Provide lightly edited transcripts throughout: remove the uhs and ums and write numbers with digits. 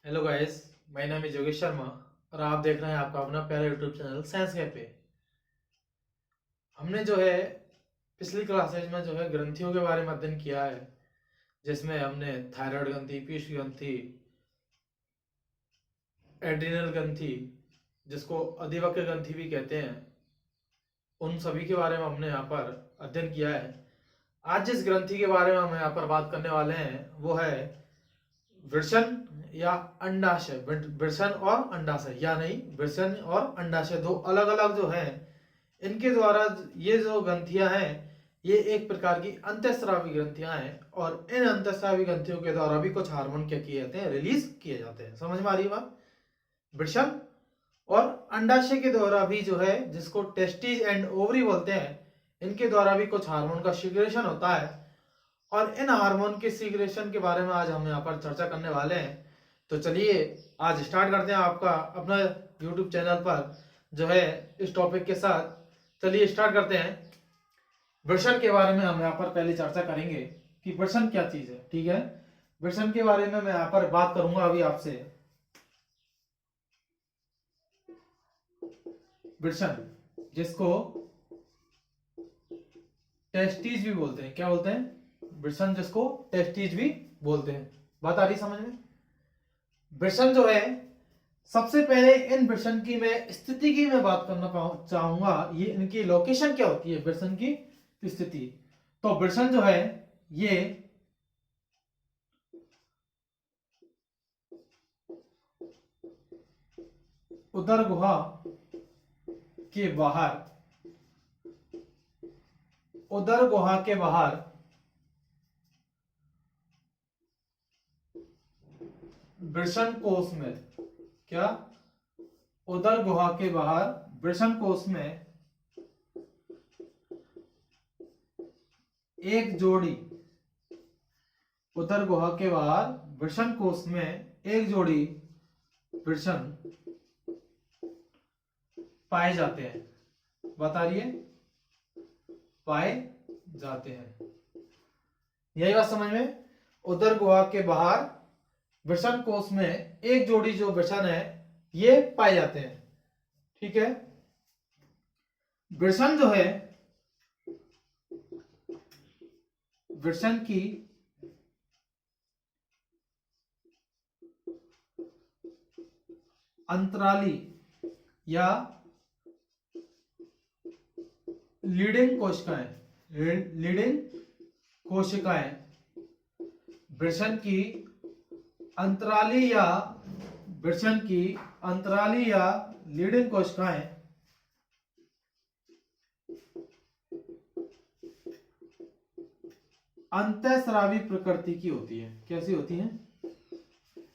Hello guys, my नाम is Yogesh Sharma और आप देख रहे हैं आपका अपना प्यारा यूट्यूब चैनल साइंस कैफे। हमने जो है पिछली क्लासेज में जो है ग्रंथियों के बारे में अध्ययन किया है, जिसमें हमने थायराइड ग्रंथि, पीयूष ग्रंथि, एड्रिनल ग्रंथि, जिसको अधिवक्र ग्रंथि भी कहते हैं, उन सभी के बारे में हमने यहाँ पर अध्ययन किया है। आज जिस ग्रंथि के बारे में हम यहाँ पर बात करने वाले हैं वो है वृषण या अंडाशय। वृषण और अंडाशय, या नहीं, वृषण और अंडाशय दो अलग अलग जो है, इनके द्वारा ये जो ग्रंथियां हैं ये एक प्रकार की अंतःस्रावी ग्रंथियां हैं और इन अंतःस्रावी ग्रंथियों के द्वारा भी कुछ हार्मोन क्या किए जाते हैं, रिलीज किए जाते हैं। समझ में आ रही है बात? वृषण और अंडाशय के द्वारा भी जो है, जिसको टेस्टिस एंड ओवरी बोलते हैं, इनके द्वारा भी कुछ हार्मोन का सिक्रेशन होता है और इन हार्मोन के सिक्रेशन के बारे में आज हम यहाँ पर चर्चा करने वाले हैं। तो चलिए आज स्टार्ट करते हैं आपका अपना YouTube चैनल पर जो है इस टॉपिक के साथ। चलिए स्टार्ट करते हैं। वृषण के बारे में हम यहाँ पर पहले चर्चा करेंगे कि वृषण क्या चीज है। ठीक है, वृषण के बारे में मैं यहाँ पर बात करूंगा अभी आपसे। वृषण, जिसको टेस्टिस भी बोलते हैं, क्या बोलते हैं? वृषण, जिसको टेस्टिस भी बोलते हैं। बात आ रही समझ में? वृषण जो है, सबसे पहले इन वृषण की मैं स्थिति की मैं बात करना चाहूंगा। ये इनकी लोकेशन क्या होती है, वृषण की स्थिति। तो वृषण जो है ये उदर गुहा के बाहर, उदर गुहा के बाहर वृषण कोश में, क्या, उदर गुहा के बाहर वृषण कोश में एक जोड़ी, उदर गुहा के बाहर वृषण कोश में एक जोड़ी वृषण पाए जाते हैं। बता रही है, पाए जाते हैं। यही बात समझ में? उदर गुहा के बाहर वृषण कोश में एक जोड़ी जो वृषण है ये पाए जाते हैं। ठीक है, वृषण जो है, वृषण की अंतराली या लीडिंग कोशिकाएं, लीडिंग कोशिकाएं, वृषण की अंतराली या वृषण की अंतराली या लीडिंग कोशिकाएं अंतःस्रावी प्रकृति की होती है। कैसी होती है?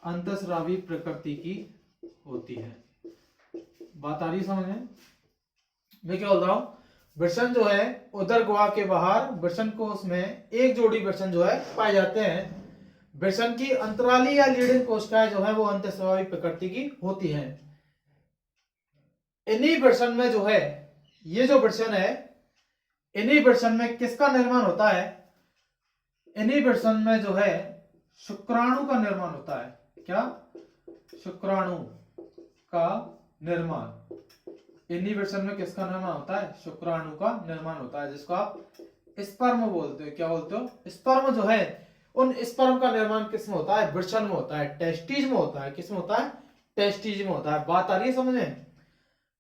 अंतःस्रावी प्रकृति की होती है। बात आ रही समझ में? मैं क्या बोल रहा हूं? वृषण जो है, उदर गुहा के बाहर वृषण कोश में एक जोड़ी वृषण जो है पाए जाते हैं। वृषण की अंतराली या लीडिंग कोशिकाएं जो है वो अंतःस्रावी प्रकृति की होती हैं। इन्हीं वृषण में जो है, ये जो वृषण है, इन्हीं वृषण में किसका निर्माण होता है? इन्हीं वृषण में जो है शुक्राणु का निर्माण होता है। क्या? शुक्राणु का निर्माण। इन्हीं वृषण में किसका निर्माण होता है? शुक्राणु का निर्माण होता है, जिसको आप स्पर्म बोलते हो। क्या बोलते हो? स्पर्म जो है, उन स्पर्म का निर्माण किस में होता है? वृषण में होता है, टेस्टिज में होता है। किस में होता है? टेस्टिज में होता है। बात आ रही है समझ में?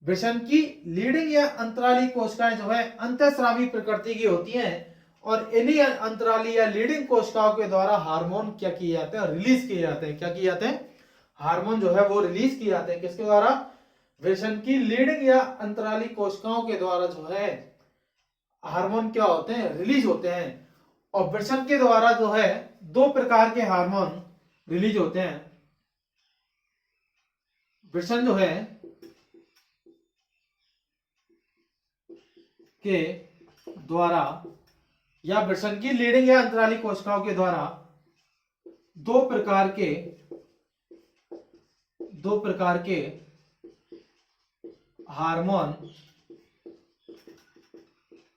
वृषण की लीडिंग या अंतराली कोशिकाएं जो है अंतःस्रावी प्रकृति की होती हैं और इन्हीं अंतराली या लीडिंग कोशिकाओं के द्वारा हार्मोन क्या किए जाते हैं? रिलीज किए जाते हैं। क्या किए जाते हैं? हार्मोन जो है वो रिलीज किए जाते हैं। किसके द्वारा? वृषण की लीडिंग या अंतराली कोशिकाओं के द्वारा जो है हार्मोन क्या होते हैं? रिलीज होते हैं। और वृषण के द्वारा जो है दो प्रकार के हार्मोन रिलीज होते हैं। वृषण जो है के द्वारा या वृषण की लीडिंग या अंतराली कोशिकाओं के द्वारा दो प्रकार के हार्मोन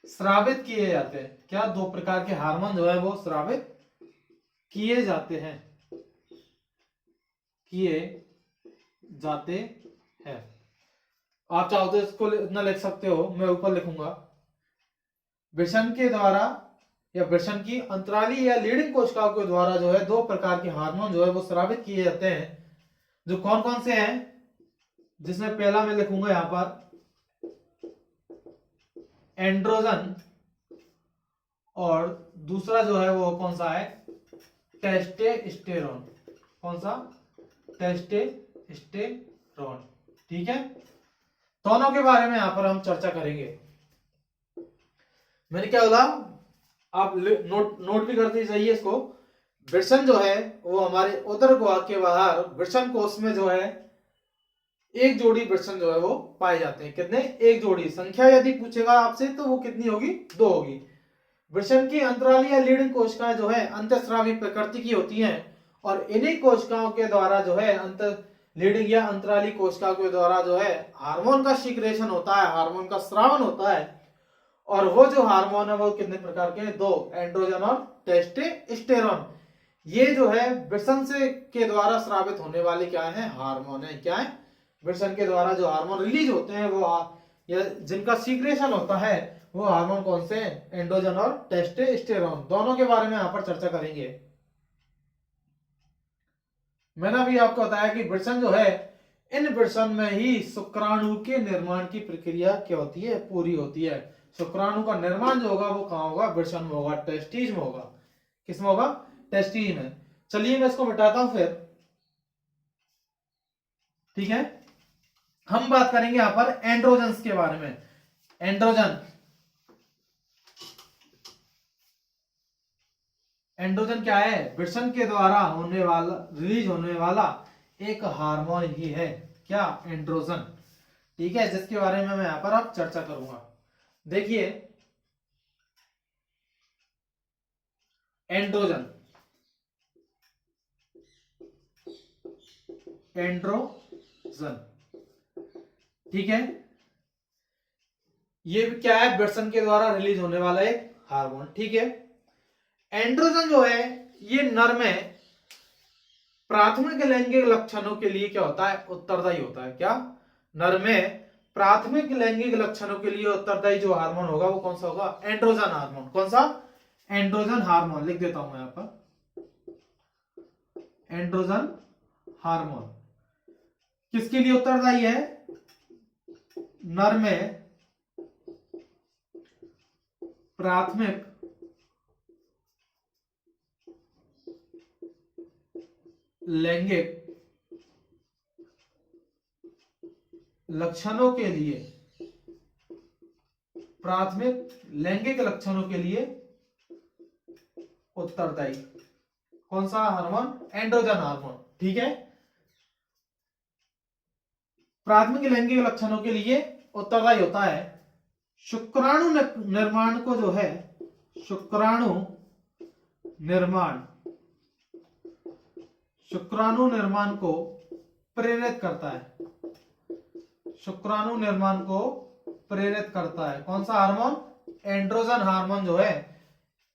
स्रावित किए जाते हैं। क्या? दो प्रकार के हार्मोन जो है वो स्रावित किए जाते हैं। किए जाते हैं। आप चाहो तो इसको इतना लिख सकते हो, मैं ऊपर लिखूंगा। वृषण के द्वारा या वृषण की अंतराली या लीडिंग कोशिकाओं के द्वारा जो है 2 प्रकार के हार्मोन जो है वो स्रावित किए जाते हैं, जो कौन कौन से हैं, जिसमें पहला मैं लिखूंगा यहां पर एंड्रोजन, और दूसरा जो है वो कौन सा है, टेस्टोस्टेरोन। कौन सा, टेस्टोस्टेरोन। ठीक है, दोनों के बारे में यहां पर हम चर्चा करेंगे। मैंने क्या बोला, आप नोट भी करते चाहिए इसको। वृषण जो है वो हमारे उदर गुहा के बाहर वृषण कोष में जो है एक जोड़ी वृषण जो है वो पाए जाते हैं। कितने, एक जोड़ी। संख्या यदि पूछेगा आपसे तो वो कितनी होगी, 2 होगी। वृषण की अंतराली या लीडिंग कोशिकाएं जो है अंतःस्रावी प्रकृति की होती हैं, और इन्हीं कोशिकाओं के द्वारा जो है अंत लीडिंग या अंतराली कोशिकाओं के द्वारा जो है हार्मोन का सीक्रेशन होता है, हार्मोन का स्रावन होता है। और वो जो हार्मोन है वो कितने प्रकार के हैं, 2, एंड्रोजन और टेस्टोस्टेरोन। ये जो है वृषण से के द्वारा स्रावित होने वाले क्या है, हार्मोन है। क्या है, वृषण के द्वारा जो हार्मोन रिलीज होते हैं वो या जिनका सीक्रेशन होता है वो हार्मोन कौन से हैं, एंड्रोजन और टेस्टोस्टेरोन। दोनों के बारे में यहां पर चर्चा करेंगे। मैंने अभी आपको बताया कि वृषण जो है, इन वृषण में ही शुक्राणु के निर्माण की प्रक्रिया क्या होती है, पूरी होती है। शुक्राणु का निर्माण जो होगा वो कहां होगा, वृषण में होगा, टेस्टिज में होगा। किसमें होगा, टेस्टिज में। चलिए मैं इसको मिटाता हूं फिर। ठीक है, हम बात करेंगे यहां पर एंड्रोजन्स के बारे में। एंड्रोजन, एंड्रोजन क्या है, वृषण के द्वारा होने वाला, रिलीज होने वाला एक हार्मोन ही है। क्या, एंड्रोजन। ठीक है, जिसके बारे में मैं यहां पर अब चर्चा करूंगा। देखिए एंड्रोजन, एंड्रोजन, ठीक है, ये क्या है, वृषण के द्वारा रिलीज होने वाला एक हार्मोन। ठीक है, एंड्रोजन जो है ये नर में प्राथमिक लैंगिक लक्षणों के लिए क्या होता है, उत्तरदायी होता है। क्या, नर में प्राथमिक लैंगिक लक्षणों के लिए उत्तरदायी जो हार्मोन होगा वो कौन सा होगा, एंड्रोजन हार्मोन। कौन सा, एंड्रोजन हार्मोन। लिख देता हूं मैं यहां पर, एंड्रोजन हार्मोन किसके लिए उत्तरदायी है, नर में प्राथमिक लैंगिक लक्षणों के लिए, प्राथमिक लैंगिक लक्षणों के लिए उत्तरदायी। कौन सा हार्मोन, एंड्रोजन हार्मोन। ठीक है, प्राथमिक लैंगिक लक्षणों के लिए उत्तरदायी होता है। शुक्राणु निर्माण को जो है, शुक्राणु निर्माण, शुक्राणु निर्माण को प्रेरित करता है, शुक्राणु निर्माण को प्रेरित करता है। कौन सा हार्मोन, एंड्रोजन हार्मोन जो है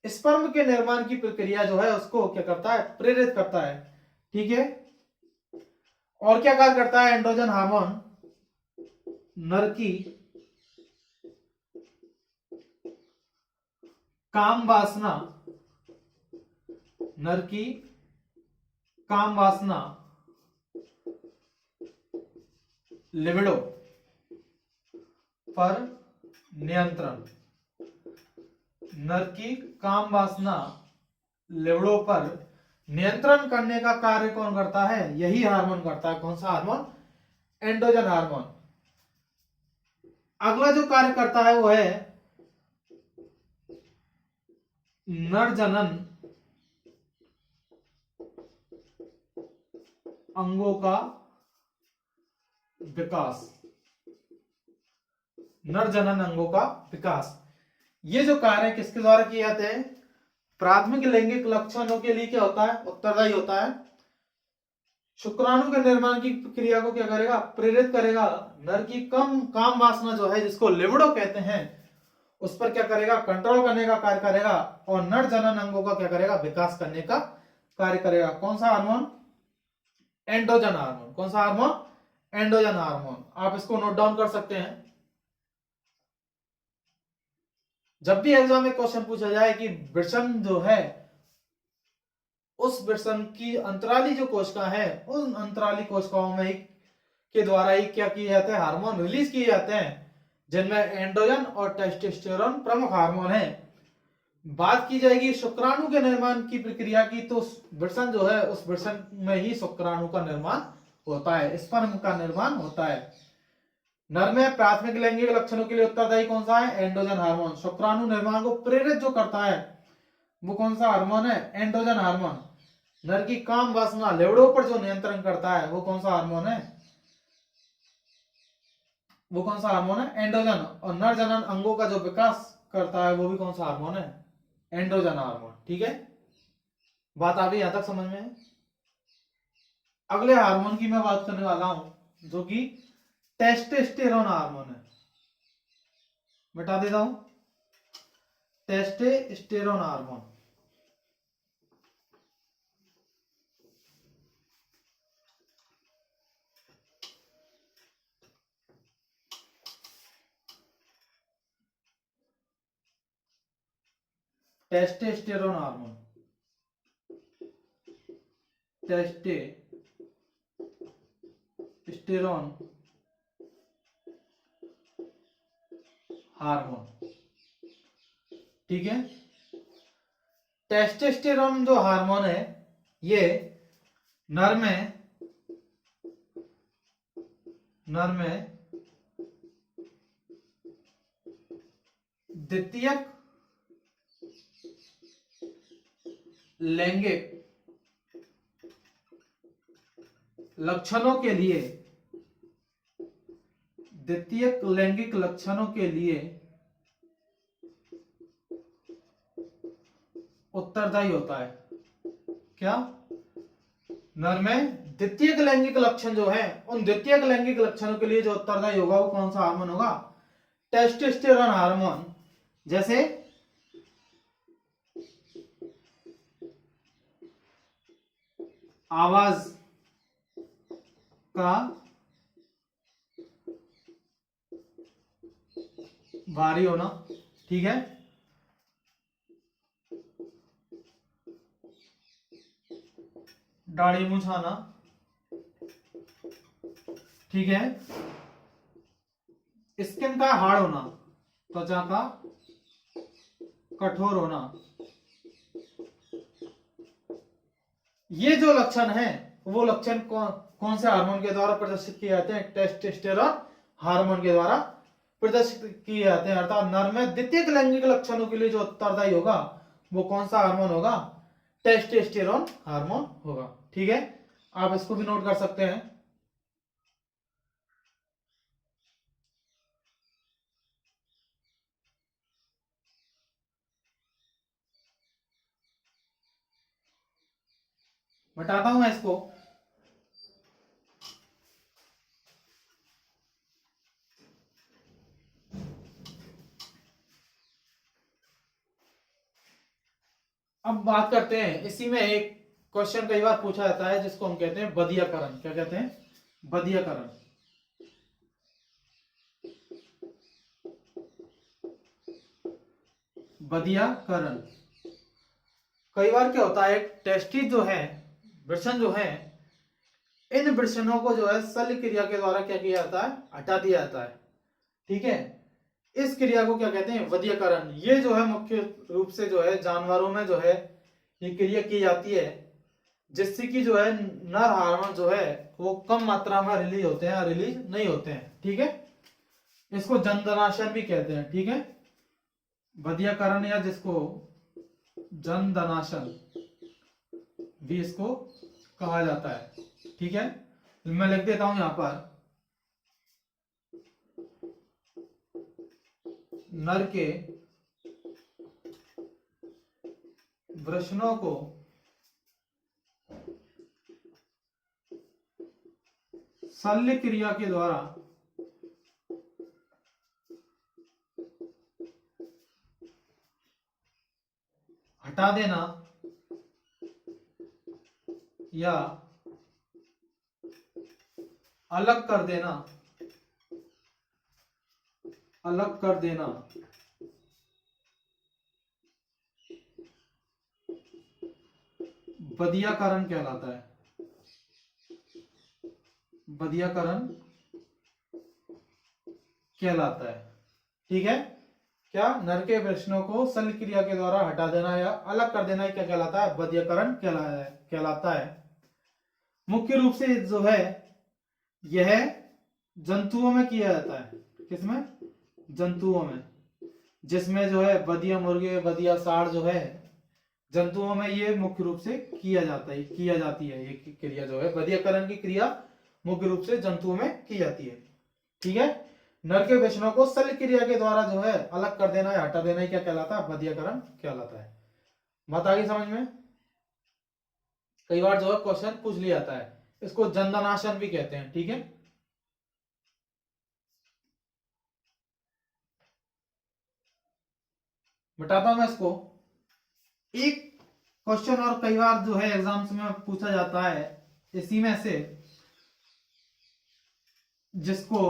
स्पर्म के निर्माण की प्रक्रिया जो है उसको क्या करता है, प्रेरित करता है। ठीक है, और क्या कार्य करता है एंड्रोजन हार्मोन, नर की काम वासना, नर की काम वासना, लिबिडो पर नियंत्रण, नर की काम वासना लिबिडो पर नियंत्रण करने का कार्य कौन करता है, यही हार्मोन करता है। कौन सा हार्मोन, एंड्रोजन हार्मोन। अगला जो कार्य करता है वो है नर जनन अंगों का विकास, नर जनन अंगों का विकास। ये जो कार्य किसके द्वारा किए जाते हैं, प्राथमिक लैंगिक लक्षणों के लिए क्या होता है, उत्तरदायी होता है। शुक्राणु के निर्माण की क्रिया को क्या करेगा, प्रेरित करेगा। नर की काम वासना जो है जिसको लिबिडो कहते हैं उस पर क्या करेगा, कंट्रोल करने का कार्य करेगा, और नर जनन अंगों का क्या करेगा, विकास करने का कार्य करेगा। कौन सा हार्मोन, एंड्रोजन हार्मोन। कौन सा हार्मोन? Androgen hormone. आप इसको नोट डाउन कर सकते हैं। जब भी एग्जाम में क्वेश्चन पूछा जाए कि वृषण जो है, उस वृषण की अंतराली जो कोशिका है, उन अंतराली कोशिकाओं में के द्वारा ही क्या किए जाते हैं? हार्मोन रिलीज किए जाते हैं, जिनमें एंड्रोजन और टेस्टोस्टेरोन प्रमुख हार्मोन है। बात की जाएगी शुक्राणु के निर्माण की प्रक्रिया की, तो वृषण जो है, उस वृषण में ही शुक्राणु का निर्माण होता है, स्पर्म का निर्माण होता है। नर में प्राथमिक लैंगिक लक्षणों के लिए उत्तरदायी कौन सा है? Androgen hormone. शुक्राणु निर्माण को प्रेरित जो करता है वो कौन सा हार्मोन है? Androgen hormone. नर की काम वासना, लिबिडो पर जो नियंत्रण करता है वो कौन सा हार्मोन है? वो कौन सा हार्मोन है? एंड्रोजन। और नर जनन अंगों का जो विकास करता है वो भी कौन सा हार्मोन है? Androgen hormone. ठीक है, बात आ गई यहां तक समझ में? अगले हार्मोन की मैं बात करने वाला हूं, जो कि टेस्टोस्टेरोन हार्मोन है। मिटा देता हूं, testosterone hormone. Testosterone hormone, testosterone hormone. ठीक है, टेस्टोस्टेरोन जो हार्मोन है, ये नर में द्वितीयक लैंगिक लक्षणों के लिए, द्वितीयक लैंगिक लक्षणों के लिए उत्तरदायी होता है। क्या? नर में द्वितीयक लैंगिक लक्षण जो है, उन द्वितीयक लैंगिक लक्षणों के लिए जो उत्तरदायी होगा वो कौन सा हार्मोन होगा? Testosterone hormone. जैसे आवाज का भारी होना, ठीक है, दाढ़ी मूंछ आना, ठीक है, स्किन का हार्ड होना, त्वचा का कठोर होना, ये जो लक्षण है वो लक्षण कौन से हार्मोन के द्वारा प्रदर्शित किए जाते हैं? टेस्टोस्टेरोन हार्मोन के द्वारा प्रदर्शित किए जाते हैं। अर्थात नर में द्वितीयक लैंगिक लक्षणों के लिए जो उत्तरदायी होगा वो कौन सा हार्मोन होगा? टेस्टोस्टेरोन हार्मोन होगा। ठीक है, आप इसको भी नोट कर सकते हैं। बताता हूं मैं इसको। अब बात करते हैं, इसी में एक क्वेश्चन कई बार पूछा जाता है जिसको हम कहते हैं बधियाकरण। क्या कहते हैं? बधियाकरण। बधियाकरण। कई बार क्या होता है, टेस्टिस जो है, वृषण जो है, इन वृषणों को जो है शल्य क्रिया के द्वारा क्या किया जाता है? हटा दिया जाता है। ठीक है, इस क्रिया को क्या कहते हैं? बधियाकरण। ये जो है मुख्य रूप से जो है जानवरों में जो है ये क्रिया की जाती है, जिससे कि जो है नर हार्मोन जो है वो कम मात्रा में रिलीज होते हैं, रिलीज नहीं होते हैं। ठीक है, इसको जनदनाशन भी कहते हैं। ठीक है, बधियाकरण या जिसको जनदनाशन भी इसको कहा जाता है। ठीक है, मैं लिख देता हूं यहां पर, नर के वृषणों को शल्य क्रिया के द्वारा हटा देना या अलग कर देना, अलग कर देना बदियाकरण कहलाता है, बदियाकरण कहलाता है। ठीक है, क्या नर के वृषणों को शल्य क्रिया के द्वारा हटा देना या अलग कर देना क्या कहलाता है? बदियाकरण कहलाता है। मुख्य रूप से जो है यह जंतुओं में किया जाता है। किसमें? जंतुओं में, जिसमें जो है बदिया मुर्गे, बदिया साढ़ जो है जंतुओं में ये मुख्य रूप से किया जाती है। ये क्रिया जो है बदियाकरण की क्रिया मुख्य रूप से जंतुओं में की जाती है। ठीक है, नर के वृषणों को शल्य क्रिया के द्वारा जो है अलग कर देना या हटा देना क्या कहलाता है? बदियाकरण कहलाता है। बात आ गई समझ में? कई बार जो है क्वेश्चन पूछ लिया जाता है, इसको जंदनाशन भी कहते हैं। ठीक है, बताता हूं मैं इसको। एक क्वेश्चन और कई बार जो है एग्जाम्स में पूछा जाता है इसी में से, जिसको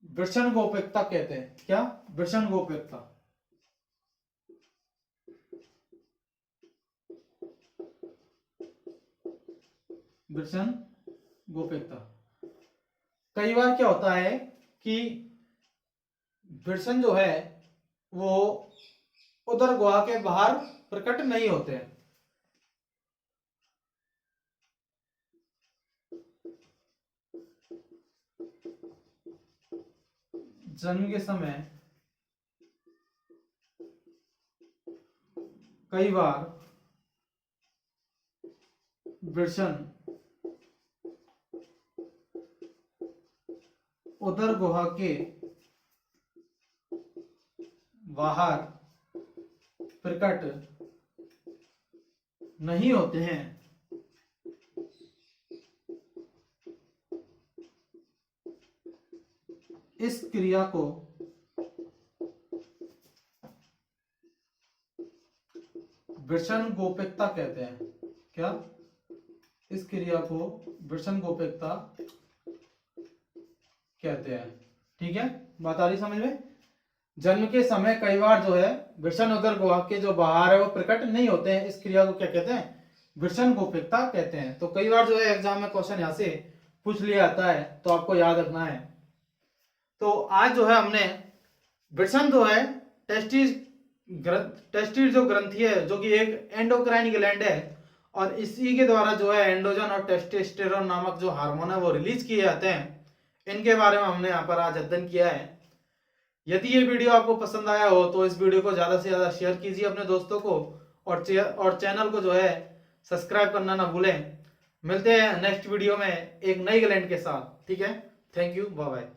वृषण गोपेक्षता कहते हैं। क्या? वृषण गोपेक्षता। वृषण गोपेक्षता। कई बार क्या होता है कि वृषण जो है वो उदर गुहा के बाहर प्रकट नहीं होते हैं। जन्म के समय कई बार वृषण उदर गुहा के बाहर प्रकट नहीं होते हैं। इस क्रिया को वृषण गोपेक्षता कहते हैं। क्या? इस क्रिया को वृषण गोपेक्षता कहते हैं। ठीक है, बात आ रही समझ में? जन्म के समय कई बार जो है वृषण उदर गुहा के जो बाहर है वो प्रकट नहीं होते हैं। इस क्रिया को क्या कहते हैं? वृषण गोपेक्षता कहते हैं। तो कई बार जो है एग्जाम में क्वेश्चन यहां से पूछ लिया जाता है, तो आपको याद रखना है। तो आज जो है हमने वृषण जो है टेस्टिस जो ग्रंथि है, जो कि एक एंडोक्राइन ग्लैंड है, और इसी के द्वारा जो है एंड्रोजन और टेस्टोस्टेरोन नामक जो हार्मोन है वो रिलीज किए जाते हैं। इनके बारे में हमने यहाँ पर आज अध्ययन किया है। यदि ये वीडियो आपको पसंद आया हो तो इस वीडियो को ज्यादा से ज्यादा शेयर कीजिए अपने दोस्तों को, और चैनल को जो है सब्सक्राइब करना ना भूलें। मिलते हैं नेक्स्ट वीडियो में एक नई ग्लैंड के साथ। ठीक है, थैंक यू, बाय बाय।